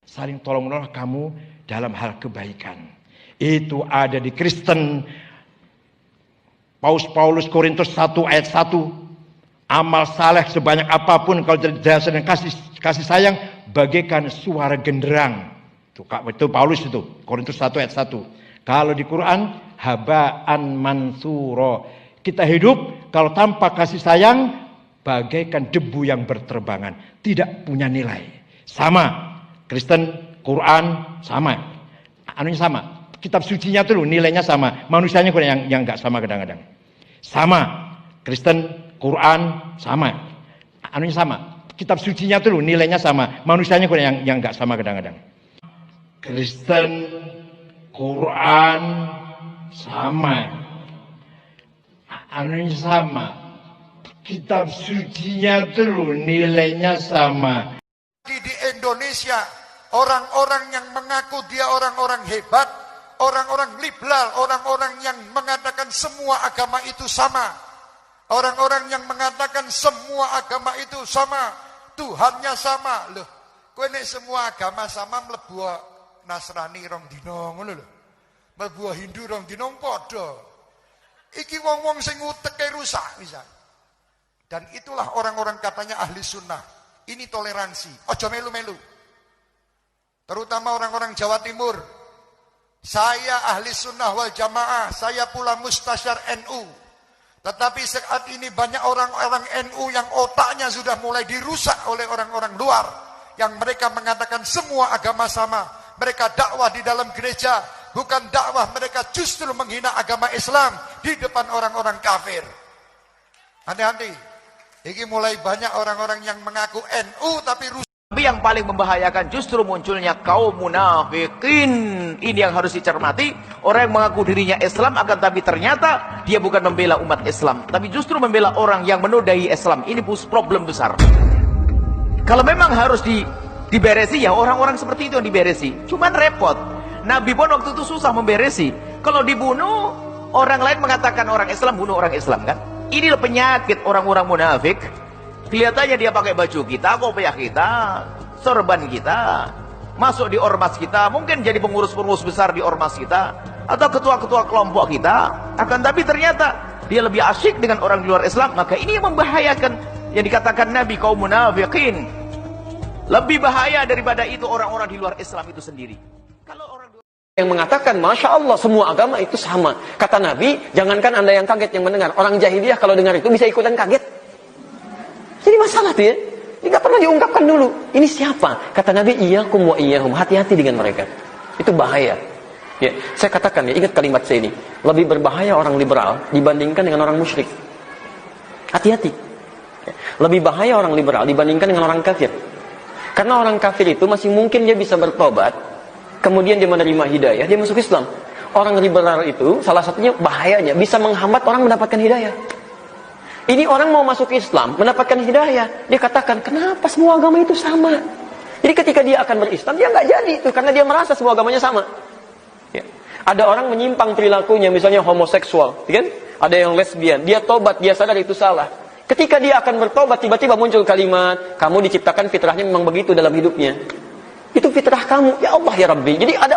saling tolong-menolong kamu dalam hal kebaikan. Itu ada di Kristen. Paulus Korintus 1 ayat 1. Amal saleh sebanyak apapun kalau didasarkan dengan kasih sayang bagaikan suara genderang. Itu Paulus itu, Korintus 1 ayat 1. Kalau di Quran habaan mansuro. Kita hidup kalau tanpa kasih sayang bagaikan debu yang berterbangan, tidak punya nilai. Sama. Kristen, Quran sama. Anunya sama. Kitab sucinya tuh nilainya sama. Manusianya yang enggak sama kadang-kadang. Sama. Kristen, Quran sama. Anunya sama. Kitab sucinya tuh nilainya sama. Manusianya yang enggak sama kadang-kadang. Kristen, Quran sama. Anunya sama. Kitab sucinya tuh nilainya sama. Di Indonesia, orang-orang yang mengaku dia orang-orang hebat, orang-orang liberal, orang-orang yang mengatakan semua agama itu sama, orang-orang yang mengatakan semua agama itu sama, Tuhannya sama. Loh, kowe nek semua agama sama mlebu Nasrani rong dina ngono lho. Mlebu Hindu rong dina padha. Iki wong-wong sing uteke rusak bisa. Dan itulah orang-orang katanya ahli sunnah. Ini toleransi, ojo melu-melu. Terutama orang-orang Jawa Timur. Saya ahli sunnah wal jamaah, saya pula mustasyar NU. Tetapi saat ini banyak orang-orang NU yang otaknya sudah mulai dirusak oleh orang-orang luar. Yang mereka mengatakan semua agama sama. Mereka dakwah di dalam gereja, bukan dakwah, mereka justru menghina agama Islam di depan orang-orang kafir. Hati-hati. Ini mulai banyak orang-orang yang mengaku NU tapi rusak. Tapi yang paling membahayakan justru munculnya kaum munafikin. Ini yang harus dicermati. Orang yang mengaku dirinya Islam akan tapi ternyata dia bukan membela umat Islam, tapi justru membela orang yang menodai Islam. Ini problem besar. Kalau memang harus diberesi, ya orang-orang seperti itu yang diberesi. Cuman repot. Nabi pun waktu itu susah memberesi. Kalau dibunuh, orang lain mengatakan orang Islam bunuh orang Islam kan. Ini penyakit orang-orang munafik. Kelihatannya dia pakai baju kita, kopiah kita, sorban kita, masuk di ormas kita, mungkin jadi pengurus-pengurus besar di ormas kita, atau ketua-ketua kelompok kita. Akan tapi ternyata dia lebih asyik dengan orang di luar Islam. Maka ini yang membahayakan. Yang dikatakan Nabi kaum munafikin. Lebih bahaya daripada itu orang-orang di luar Islam itu sendiri. Kalau orang yang mengatakan, Masya Allah, semua agama itu sama. Kata Nabi, jangankan Anda yang kaget yang mendengar. Orang jahiliyah kalau dengar itu bisa ikutan kaget. Jadi masalah tuh ya. Ini gak pernah diungkapkan dulu. Ini siapa? Kata Nabi, iyyakum wa iyyahum. Hati-hati dengan mereka. Itu bahaya. Ya, saya katakan ya, ingat kalimat saya ini. Lebih berbahaya orang liberal dibandingkan dengan orang musyrik. Hati-hati. Ya, lebih bahaya orang liberal dibandingkan dengan orang kafir. Karena orang kafir itu masih mungkin dia bisa bertobat. Kemudian dia menerima hidayah, dia masuk Islam. Orang liberal itu salah satunya bahayanya bisa menghambat orang mendapatkan hidayah. Ini orang mau masuk Islam, mendapatkan hidayah, dia katakan, kenapa semua agama itu sama? Jadi ketika dia akan berislam, dia nggak jadi itu karena dia merasa semua agamanya sama. Ya. Ada orang menyimpang perilakunya, misalnya homoseksual, kan? Ada yang lesbian, dia tobat, dia sadar itu salah. Ketika dia akan bertobat, tiba-tiba muncul kalimat, kamu diciptakan fitrahnya memang begitu dalam hidupnya. Itu fitrah kamu, ya Allah ya Rabbi. Jadi ada